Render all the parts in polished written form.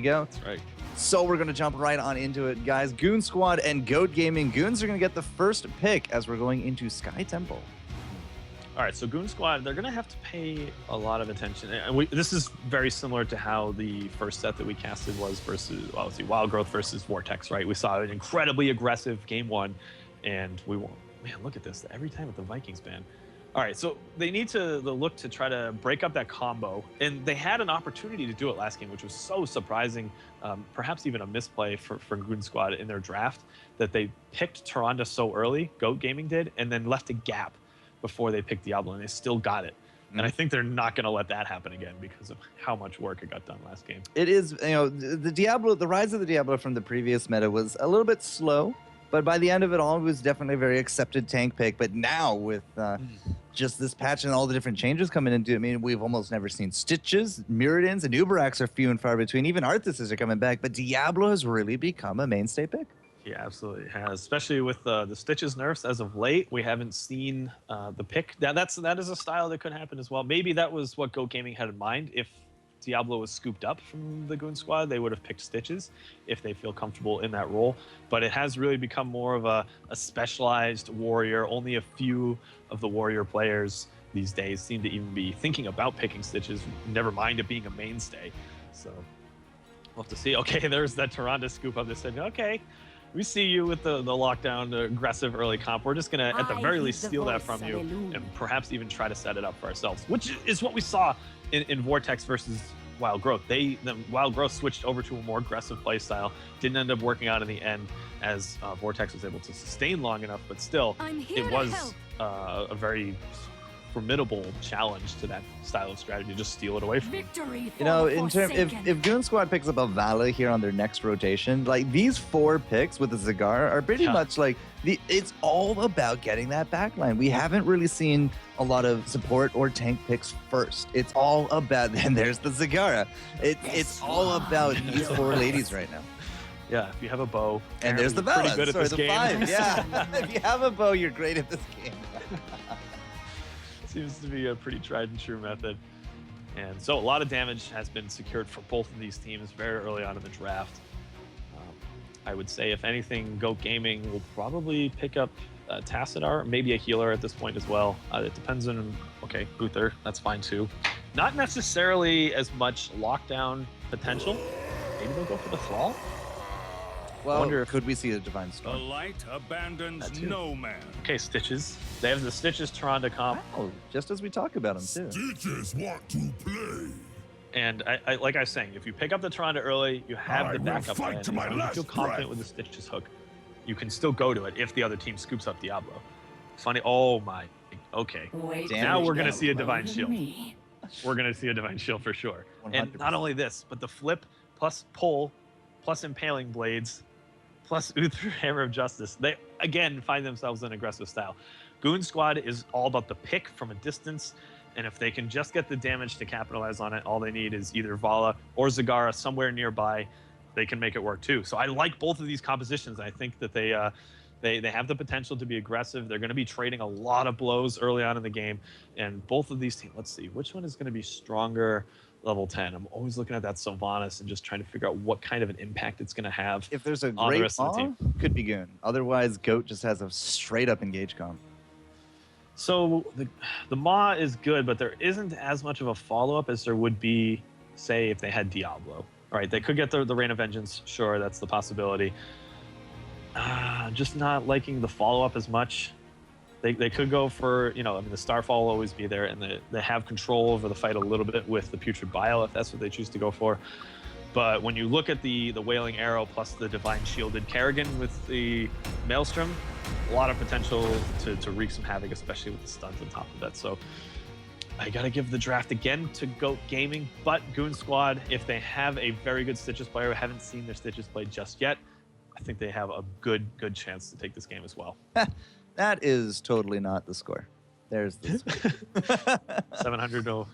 go. That's right. So we're going to jump right on into it, guys. Goon Squad and Goat Gaming. Goons are going to get the first pick as we're going into Sky Temple. All right, so Goon Squad, they're going to have to pay a lot of attention. And this is very similar to how the first set that we casted was versus, well, let's see, Wild Growth versus Vortex, right? We saw an incredibly aggressive game one, and we won. Man, look at this. Every time with the Vikings ban. All right, so they need to look to try to break up that combo. And they had an opportunity to do it last game, which was so surprising, perhaps even a misplay for Goon Squad in their draft, that they picked Tyrande so early, Goat Gaming did, and then left a gap before they picked Diablo, and they still got it. And I think they're not going to let that happen again because of how much work it got done last game. It is, the rise of the Diablo from the previous meta was a little bit slow, but by the end of it all, it was definitely a very accepted tank pick. But now with just this patch and all the different changes coming into it, I mean, we've almost never seen Stitches, Muradins, and Uberax are few and far between. Even Arthuses are coming back, but Diablo has really become a mainstay pick. He absolutely has, especially with the Stitches nerfs as of late. We haven't seen the pick. That is a style that could happen as well. Maybe that was what Go Gaming had in mind. If Diablo was scooped up from the Goon Squad, they would have picked Stitches if they feel comfortable in that role. But it has really become more of a specialized warrior. Only a few of the warrior players these days seem to even be thinking about picking Stitches, never mind it being a mainstay. So we'll have to see. Okay, there's that Tyrande scoop up. They said, okay, we see you with the lockdown, the aggressive early comp. We're just going to, at the very least, steal that from you and perhaps even try to set it up for ourselves, which is what we saw in Vortex versus Wild Growth. The Wild Growth switched over to a more aggressive playstyle. Didn't end up working out in the end as Vortex was able to sustain long enough, but still, it was a very formidable challenge to that style of strategy. Just steal it away from Victory. You know, in terms, if Goon Squad picks up a Vala here on their next rotation, like these 4 picks with the Zagar are pretty much like it's all about getting that backline. We haven't really seen a lot of support or tank picks first. It's all about, and there's the Zagara. It's all about these 4 ladies right now. Yeah, if you have a bow, and there's the Vala. Pretty good at this game. 5. Yeah, if you have a bow, you're great at this game. Seems to be a pretty tried and true method. And so a lot of damage has been secured for both of these teams very early on in the draft. I would say, if anything, Goat Gaming will probably pick up Tassadar, maybe a healer at this point as well. It depends on, okay, Uther, that's fine too. Not necessarily as much lockdown potential. Maybe they'll go for the Thrall? Well, I wonder if could we see a Divine Storm? The light abandons no man. Okay, Stitches. They have the Stitches Tyrande comp. Oh, just as we talk about them too. Stitches want to play. And I like I was saying, if you pick up the Tyrande early, you have the backup plan. To my you feel confident with the Stitches hook, you can still go to it if the other team scoops up Diablo. Funny. Oh my. Okay. Now we're gonna see a Divine Shield. We're gonna see a Divine Shield for sure. 100%. And not only this, but the flip plus pull plus impaling blades plus Uther Hammer of Justice. They again find themselves in aggressive style. Goon Squad is all about the pick from a distance, and if they can just get the damage to capitalize on it, all they need is either Vala or Zagara somewhere nearby. They can make it work too. So I like both of these compositions. I think that they have the potential to be aggressive. They're going to be trading a lot of blows early on in the game, and both of these teams. Let's see which one is going to be stronger. Level 10. I'm always looking at that Sylvanas and just trying to figure out what kind of an impact it's going to have. If there's a on the great rest of the team. could be Goon. Otherwise, Goat just has a straight up engage comp. So the Maw is good, but there isn't as much of a follow-up as there would be, say, if they had Diablo. All right, they could get the Rain of Vengeance. Sure, that's the possibility. Just not liking the follow-up as much. They could go for, I mean, the Starfall will always be there, and they have control over the fight a little bit with the Putrid Bile, if that's what they choose to go for. But when you look at the Wailing Arrow plus the Divine Shielded Kerrigan with the Maelstrom, a lot of potential to wreak some havoc, especially with the stuns on top of that. So I got to give the draft again to Goat Gaming, but Goon Squad, if they have a very good Stitches player, I haven't seen their Stitches play just yet, I think they have a good chance to take this game as well. That is totally not the score. There's this. 700 to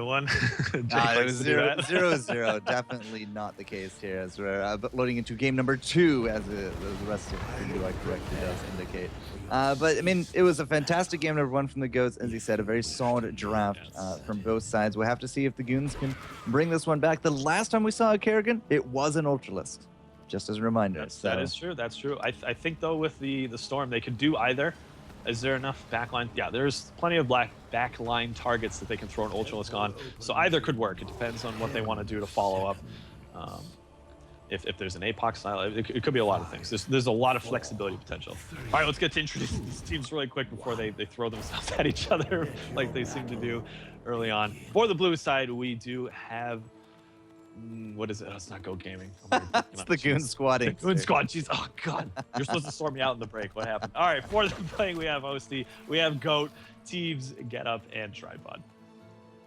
1. It was 0-0. Definitely not the case here as we're loading into game number 2, as the rest of the UI correctly does indicate. But I mean, it was a fantastic game number 1 from the Goats. As he said, a very solid draft from both sides. We'll have to see if the Goons can bring this one back. The last time we saw a Kerrigan, it was an Ultralisk. Just as a reminder. That is true. That's true. I think though with the Storm, they could do either. Is there enough backline? Yeah, there's plenty of backline targets that they can throw an Ultralisk on. So either could work. It depends on what they want to do to follow up. If there's an APOC style, it could be a lot of things. There's a lot of flexibility potential. All right, let's get to introducing these teams really quick before they throw themselves at each other like they seem to do early on. For the blue side, we do have... what is it? Oh, it's not Go Gaming. It's the Goon squadding. The Goon squad. Jeez. Oh, God. You're supposed to storm me out in the break. What happened? All right. For them playing, we have Hosty, we have Goat, Teeves, Get Up, and Tripod.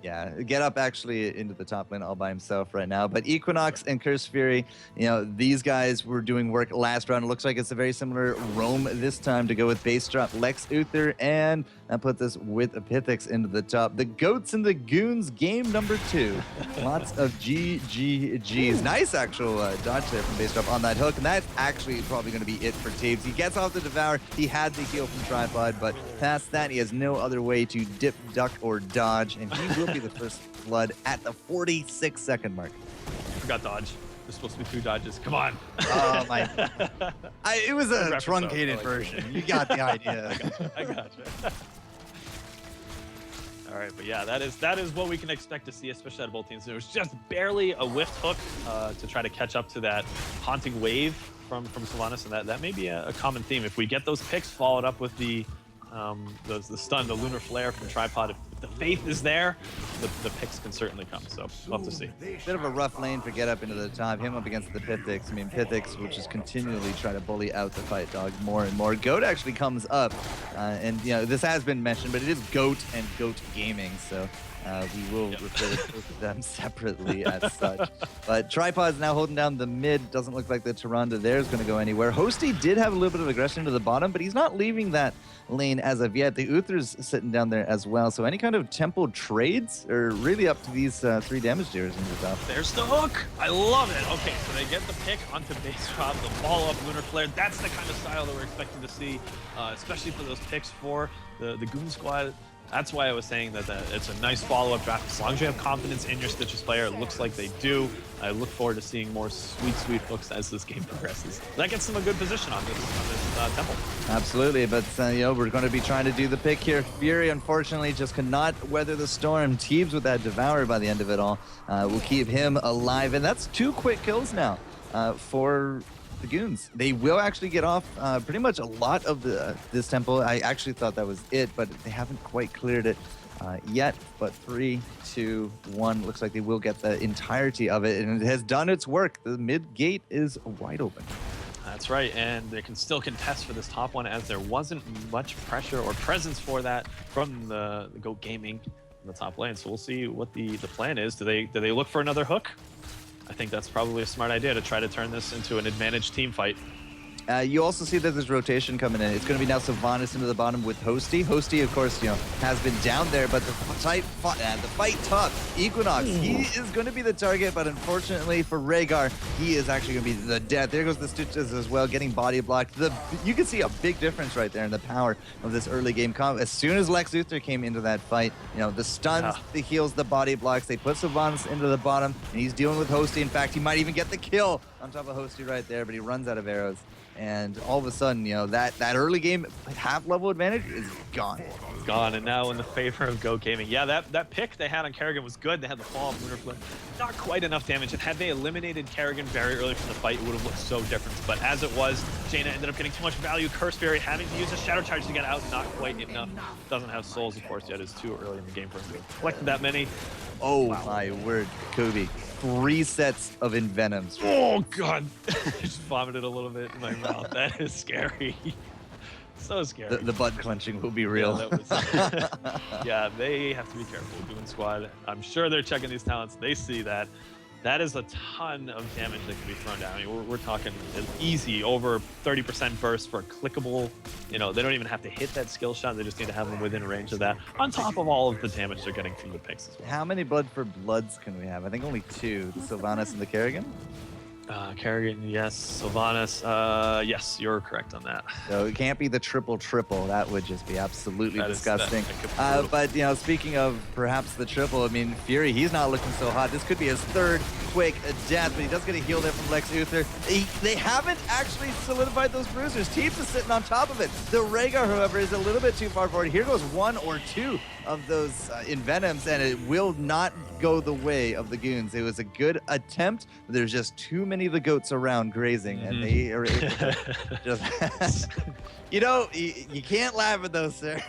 Yeah, Get Up actually into the top lane all by himself right now. But Equinox and Curse Fury, you know, these guys were doing work last round. It looks like it's a very similar roam this time to go with base drop Lex Uther, and I put this with a Pythix into the top. The Goats and the Goons, game number 2. Lots of GGGs. Nice actual dodge there from base drop on that hook, and that's actually probably going to be it for Teeves. He gets off the Devour. He had the heal from Tripod, but past that, he has no other way to dip, duck, or dodge, and he will be the first blood at the 46-second mark. Forgot dodge. There's supposed to be 2 dodges. Come on. Oh my! It was a truncated version. You got the idea. I got you. All right, but yeah, that is what we can expect to see, especially out of both teams. There was just barely a whiffed hook to try to catch up to that haunting wave from Sylvanas, and that may be a common theme. If we get those picks followed up with the stun, the lunar flare from Tripod, if the faith is there, the picks can certainly come. So we'll have to see. Bit of a rough lane for Get Up into the top. Him up against the Pythix. I mean, Pythix will just continually try to bully out the fight dog more and more. Goat actually comes up, and you know this has been mentioned, but it is Goat and Goat Gaming, so we will refer to both of them separately as such. But Tripod's now holding down the mid. Doesn't look like the Tyrande there is going to go anywhere. Hosty did have a little bit of aggression to the bottom, but he's not leaving that lane as of yet. The Uther's sitting down there as well. So any kind of tempo trades are really up to these 3 damage dealers in the top. There's the hook. I love it. Okay, so they get the pick onto base drop, the follow-up lunar flare. That's the kind of style that we're expecting to see, especially for those picks for the Goon squad. That's why I was saying that it's a nice follow-up draft. As long as you have confidence in your Stitches player, it looks like they do. I look forward to seeing more sweet, sweet hooks as this game progresses. That gets them a good position on this temple. Absolutely, but you know, we're going to be trying to do the pick here. Fury, unfortunately, just cannot weather the storm. Teeves with that Devourer by the end of it all will keep him alive, and that's 2 quick kills now for the Goons. They will actually get off pretty much a lot of this temple. I actually thought that was it, but they haven't quite cleared it yet. But 3, 2, 1, looks like they will get the entirety of it, and it has done its work. The mid gate is wide open. That's right, and they can still contest for this top one, as there wasn't much pressure or presence for that from the Goat Gaming in the top lane. So we'll see what the plan is. Do they look for another hook? I think that's probably a smart idea to try to turn this into an advantage team fight. You also see that there's rotation coming in. It's going to be now Sylvanas into the bottom with Hosty. Hosty, of course, you know, has been down there, but the fight tough. Equinox, he is going to be the target, but unfortunately for Rhaegar, he is actually going to be the death. There goes the Stitches as well, getting body blocked. You can see a big difference right there in the power of this early game comp. As soon as Lex Uther came into that fight, you know, the stuns, the heals, the body blocks, they put Sylvanas into the bottom, and he's dealing with Hosty. In fact, he might even get the kill on top of Hosty right there, but he runs out of arrows. And all of a sudden, you know, that early game half-level advantage is gone. It's gone, and now in the favor of Go Gaming. Yeah, that pick they had on Kerrigan was good. They had the fall of Lunar Flare. Not quite enough damage, and had they eliminated Kerrigan very early from the fight, it would have looked so different. But as it was, Jaina ended up getting too much value. Curse Fury having to use a Shadow Charge to get out, not quite enough. Doesn't have souls, of course, yet. It's too early in the game for him to have collected that many. Oh, wow. My word, Kobe. 3 sets of Envenoms. Oh, God. I just vomited a little bit in my mouth. That is scary. So scary. The butt clenching will be real. Yeah, yeah, they have to be careful. Goon Squad, I'm sure they're checking these talents. They see that. That is a ton of damage that can be thrown down. I mean, we're talking an easy over 30% burst for a clickable. You know, they don't even have to hit that skill shot. They just need to have them within range of that, on top of all of the damage they're getting from the picks as well. How many blood for bloods can we have? I think only 2. The Sylvanas and the Kerrigan. Kerrigan, yes. Sylvanas, yes, you're correct on that. So it can't be the triple. That would just be absolutely disgusting. That but, you know, speaking of perhaps the triple, I mean, Fury, he's not looking so hot. This could be his 3rd quick death, but he does get a heal there from Lex Uther. They haven't actually solidified those bruisers. Teams is sitting on top of it. The Rhaegar, however, is a little bit too far forward. Here goes 1 or 2 of those Envenoms, and it will not go the way of the Goons. It was a good attempt, but there's just too many of the goats around grazing, and they are able to just... You know, you can't laugh at those, sir.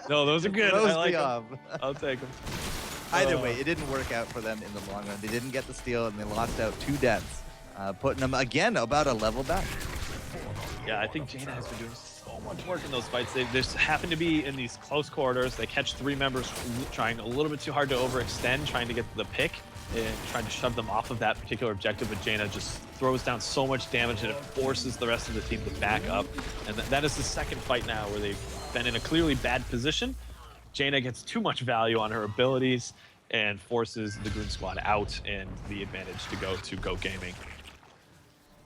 No, those are good. I like them. I'll take them. Either way, it didn't work out for them in the long run. They didn't get the steal, and they lost out 2 deaths, putting them, again, about a level back. Yeah, I think Jaina has been doing so much work in those fights. They just happen to be in these close quarters. They catch 3 members trying a little bit too hard to overextend, trying to get the pick, and trying to shove them off of that particular objective, but Jaina just throws down so much damage and it forces the rest of the team to back up. And that is the second fight now where they've been in a clearly bad position. Jaina gets too much value on her abilities and forces the Goon squad out, and the advantage to go to Go Gaming.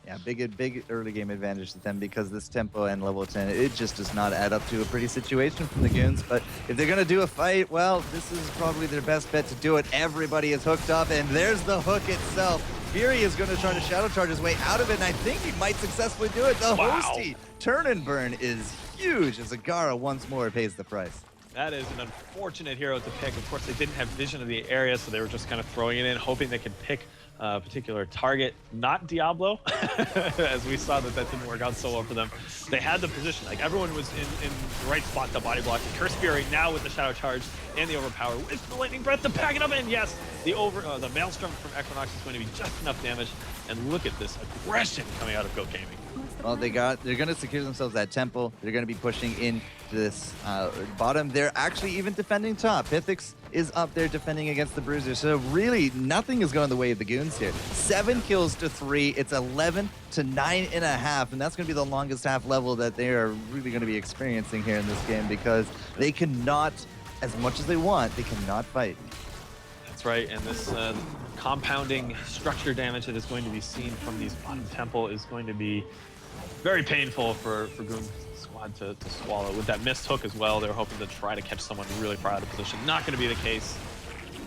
Yeah, big early game advantage to them because this tempo and level 10, it just does not add up to a pretty situation from the Goons. But if they're going to do a fight, well, this is probably their best bet to do it. Everybody is hooked up, and there's the hook itself. Fury is going to try to shadow charge his way out of it, and I think he might successfully do it. The Hosty turn and burn is huge as Agara once more pays the price. That is an unfortunate hero to pick. Of course, they didn't have vision of the area, so they were just kind of throwing it in, hoping they could pick a particular target, not Diablo, as we saw that didn't work out so well for them. They had the position, like everyone was in the right spot to body block. Curse Fury now with the Shadow Charge and the Overpower with the Lightning Breath to pack it up, and yes, the Maelstrom from Equinox is going to be just enough damage. And look at this aggression coming out of Go Gaming. Well, they're going to secure themselves that temple. They're going to be pushing into this bottom. They're actually even defending top. Pythix is up there defending against the Bruiser. So really, nothing is going the way of the Goons here. 7 kills to 3. It's 11 to 9.5, and that's going to be the longest half level that they are really going to be experiencing here in this game because they cannot, as much as they want, they cannot fight. That's right, and this compounding structure damage that is going to be seen from these bottom temple is going to be very painful for Goon squad to swallow. With that missed hook as well, they're hoping to try to catch someone really far out of position. Not going to be the case.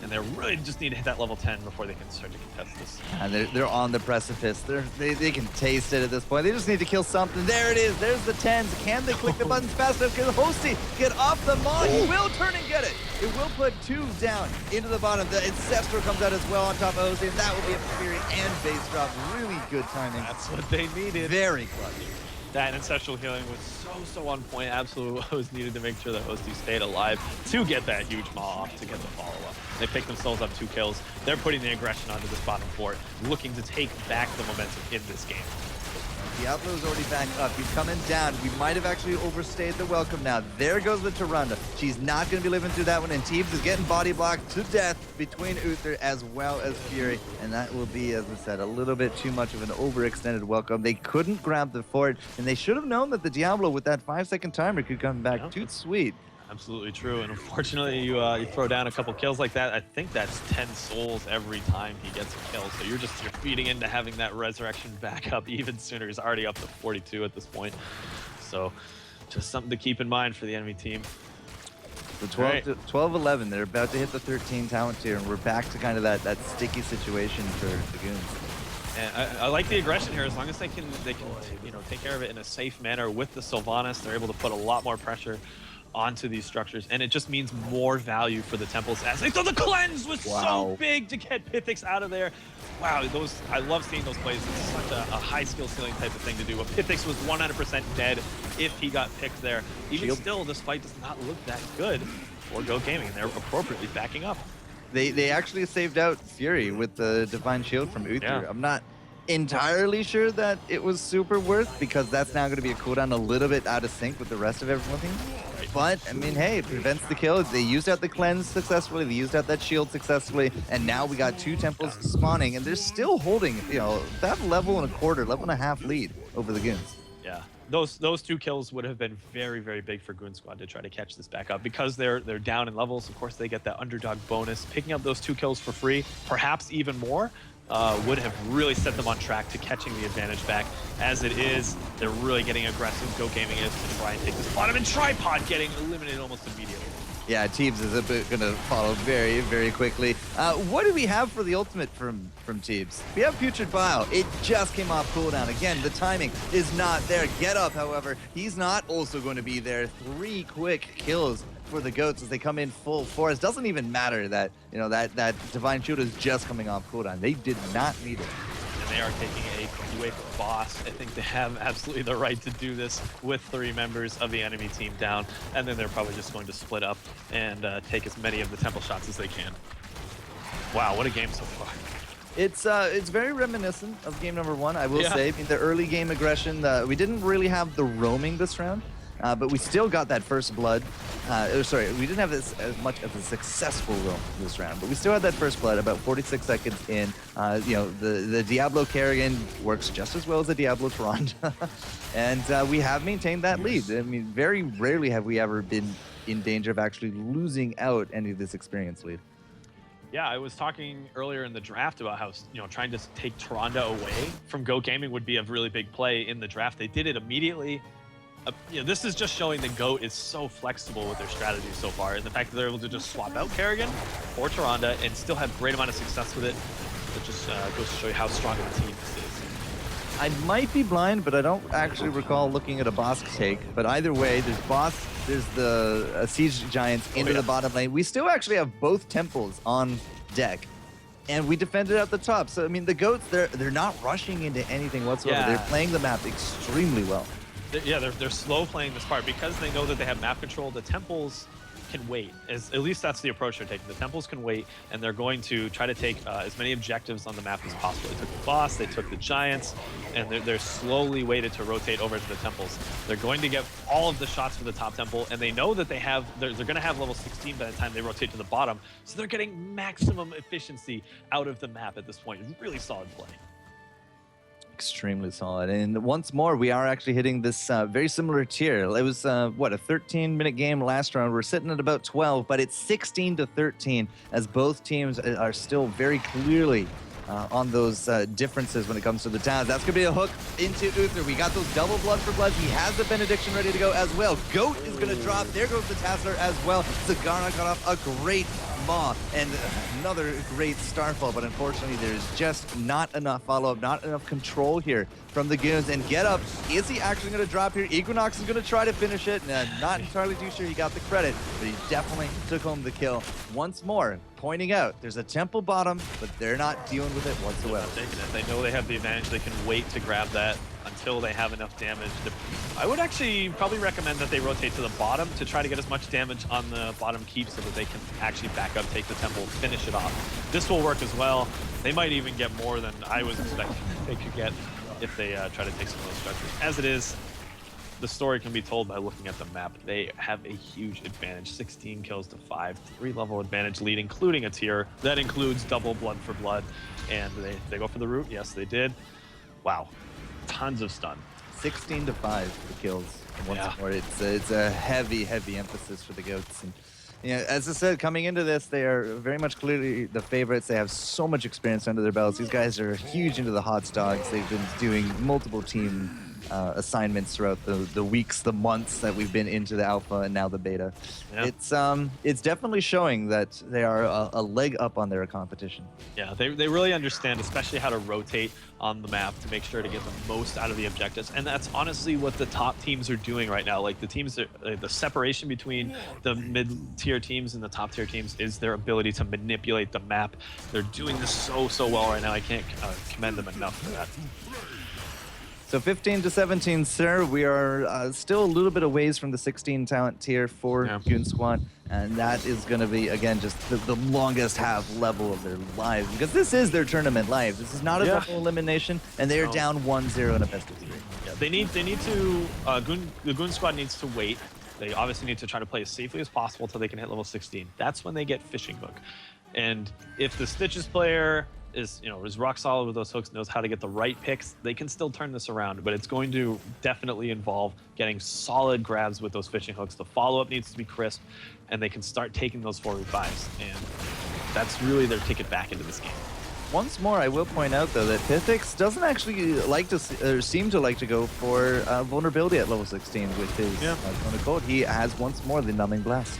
And they really just need to hit that level 10 before they can start to contest this. And they're on the precipice. They can taste it at this point. They just need to kill something. There it is. There's the 10s. Can they click the buttons fast enough? Can Hosty get off the Maw? He will turn and get it. It will put 2 down into the bottom. The Ancestral comes out as well on top of Hosty, and that will be a Fury and base drop. Really good timing. That's what they needed. Very clutch. That ancestral healing was so on point. Absolutely what was needed to make sure that Hosty stayed alive to get that huge Maw off, to get the follow-up. They picked themselves up 2 kills. They're putting the aggression onto this bottom fort, looking to take back the momentum in this game. Diablo's already back up. He's coming down. We might have actually overstayed the welcome now. There goes the Tyrande. She's not going to be living through that one, and Teebs is getting body blocked to death between Uther as well as Fury, and that will be, as I said, a little bit too much of an overextended welcome. They couldn't grab the fort, and they should have known that the Diablo with that 5-second timer could come back too sweet. Absolutely true, and unfortunately you throw down a couple kills like that. I think that's 10 souls every time he gets a kill, so you're feeding into having that resurrection back up even sooner. He's already up to 42 at this point, so just something to keep in mind for the enemy team. So 12-11, they're about to hit the 13 talent tier, and we're back to kind of that sticky situation for the Goons. And I like the aggression here. As long as they can take care of it in a safe manner with the Sylvanas, they're able to put a lot more pressure onto these structures, and it just means more value for the temples as they throw the cleanse was so big to get Pythix out of there. Wow, I love seeing those plays. It's such a high skill ceiling type of thing to do. But Pythix was 100% dead if he got picked there. Even still, this fight does not look that good for Go Gaming, and they're appropriately backing up. They actually saved out Fury with the Divine Shield from Uther. Yeah. I'm not entirely sure that it was super worth, because that's now going to be a cooldown a little bit out of sync with the rest of everything. Right. but I mean, hey, it prevents the kill. They used out the cleanse successfully, they used out that shield successfully, and now we got 2 temples spawning, and they're still holding, you know, that level and a quarter, level and a half lead over the Goons. Yeah, those 2 kills would have been very, very big for Goon Squad to try to catch this back up because they're down in levels. Of course, they get that underdog bonus. Picking up those 2 kills for free, perhaps even more, would have really set them on track to catching the advantage back. As it is, they're really getting aggressive. Go Gaming is to try and take this bottom, and Tripod getting eliminated almost immediately. Yeah, Teebs is going to follow very, very quickly. What do we have for the ultimate from Teebs? We have Putrid Bile. It just came off cooldown. Again, the timing is not there. Get Up, however, he's not also going to be there. 3 quick kills for the Goats as they come in full force. Doesn't even matter that, you know, that Divine Shield is just coming off cooldown. They did not need it. And they are taking a quick boss. I think they have absolutely the right to do this with 3 members of the enemy team down, and then they're probably just going to split up and take as many of the temple shots as they can. Wow, what a game so far. It's very reminiscent of game number 1, I will say. I mean, the early game aggression, we didn't really have the roaming this round. But we still got that first blood. Sorry, we didn't have this as much of a successful roam this round, but we still had that first blood about 46 seconds in. You know, the Diablo Kerrigan works just as well as the Diablo Tyrande. And we have maintained that lead. I mean, very rarely have we ever been in danger of actually losing out any of this experience lead. Yeah, I was talking earlier in the draft about how, you know, trying to take Tyrande away from Go Gaming would be a really big play in the draft. They did it immediately. You know, this is just showing the GOAT is so flexible with their strategy so far, and the fact that they're able to just swap out Kerrigan or Tyrande and still have great amount of success with it, it just goes to show you how strong of a team this is. I might be blind, but I don't actually recall looking at a boss take. But either way, there's boss, there's the Siege Giants into the bottom lane. We still actually have both temples on deck, and we defended at the top. So I mean, the Goats, they're not rushing into anything whatsoever. Yeah. They're playing the map extremely well. Yeah, they're slow playing this part because they know that they have map control. The temples can wait. At least that's the approach they're taking. The temples can wait, and they're going to try to take as many objectives on the map as possible. They took the boss, they took the giants, and they're slowly waited to rotate over to the temples. They're going to get all of the shots for the top temple, and they know that they're going to have level 16 by the time they rotate to the bottom, so they're getting maximum efficiency out of the map at this point. Really solid play. Extremely solid. And once more, we are actually hitting this very similar tier. It was, what, a 13-minute game last round. We're sitting at about 12, but it's 16-13 as both teams are still very clearly on those differences when it comes to the towns. That's going to be a hook into Uther. We got those double blood for bloods. He has the benediction ready to go as well. Goat is going to drop. There goes the Tassler as well. Zagarna got off a great Maw and another great Starfall, but unfortunately there's just not enough follow-up, not enough control here from the Goons. And Get Up, is he actually going to drop here? Equinox is going to try to finish it, and not entirely too sure he got the credit, but he definitely took home the kill. Once more, pointing out, there's a temple bottom, but they're not dealing with it whatsoever. They're not taking it. They know they have the advantage. They can wait to grab that until they have enough damage. I would actually probably recommend that they rotate to the bottom to try to get as much damage on the bottom keep so that they can actually back up, take the temple, finish it off. This will work as well. They might even get more than I was expecting they could get if they try to take some of those structures. As it is, the story can be told by looking at the map. They have a huge advantage, 16 kills to 5, 3-level advantage lead, including a tier. That includes double blood for blood. And they go for the root. Yes, they did. Wow. Tons of stun. 16-5 for kills. Once more, it's a heavy emphasis for the Goats. And you know, as I said, coming into this, they are very much clearly the favorites. They have so much experience under their belts. These guys are huge into the hot dogs. They've been doing multiple team assignments throughout the weeks, the months that we've been into the alpha and now the beta. Yeah. It's definitely showing that they are a leg up on their competition. Yeah, they really understand, especially how to rotate on the map to make sure to get the most out of the objectives, and that's honestly what the top teams are doing right now. Like the teams, the separation between the mid-tier teams and the top-tier teams is their ability to manipulate the map. They're doing this so well right now. I can't commend them enough for that. So 15-17, sir. We are still a little bit away from the 16 talent tier for Goon Squad, and that is going to be, again, just the longest half level of their lives, because this is their tournament live. This is not a double elimination, and they are down 1-0 in a best of 3. Yeah, they need to. The Goon Squad needs to wait They obviously need to try to play as safely as possible until they can hit level 16. That's when they get Fishing Hook. And if the Stitches player is rock solid with those hooks, knows how to get the right picks, they can still turn this around. But it's going to definitely involve getting solid grabs with those fishing hooks. The follow-up needs to be crisp, and they can start taking those 4v5s. And that's really their ticket back into this game. Once more, I will point out, though, that Pythix doesn't actually like to, or seem to like to go for vulnerability at level 16 with his Zone of Cold. He has once more the Numbing Blast.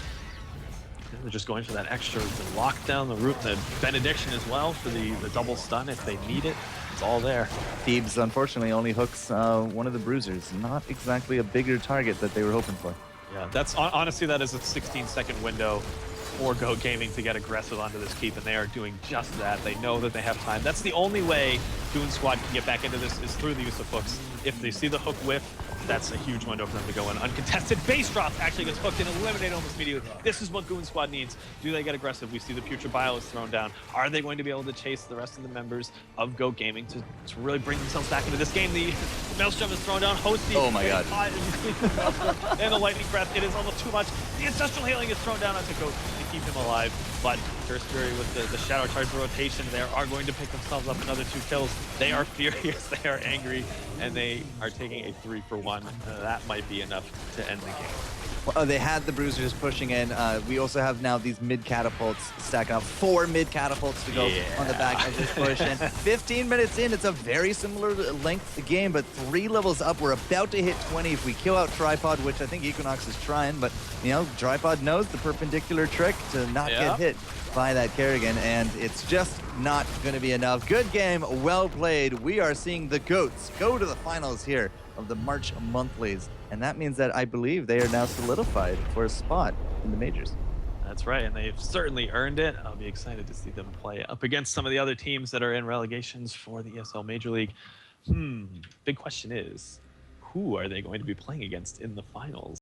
They're just going for that extra lockdown, the root, the benediction as well for the double stun if they need it. It's all there. Thebes, unfortunately, only hooks one of the bruisers. Not exactly a bigger target that they were hoping for. Yeah, that's honestly, that is a 16-second window for Go Gaming to get aggressive onto this keep, and they are doing just that. They know that they have time. That's the only way Goon Squad can get back into this, is through the use of hooks. If they see the hook whiff, that's a huge window for them to go in. Uncontested base drop actually gets hooked and eliminated almost immediately. This is what Goon Squad needs. Do they get aggressive? We see the Putrid Bio is thrown down. Are they going to be able to chase the rest of the members of Go Gaming to really bring themselves back into this game? The Maelstrom is thrown down. Hosty. Oh my god. And the Lightning Breath. It is almost too much. The Ancestral Hailing is thrown down onto Go to keep him alive. But Curse Fury with the Shadow Charge rotation, they are going to pick themselves up another 2 kills. They are furious, they are angry, and they are taking a 3-for-1. That might be enough to end the game. Well, they had the bruisers pushing in. We also have now these mid catapults stacking up. 4 mid catapults to go on the back of this push. And 15 minutes in, it's a very similar length game, but 3 levels up. We're about to hit 20 if we kill out Tripod, which I think Equinox is trying. But, Tripod knows the perpendicular trick to not get hit by that Kerrigan, and it's just not going to be enough. Good game, well played. We are seeing the GOATs go to the finals here of the March Monthlies, and that means that I believe they are now solidified for a spot in the majors. That's right, and they've certainly earned it. I'll be excited to see them play up against some of the other teams that are in relegations for the ESL Major League. Big question is, who are they going to be playing against in the finals?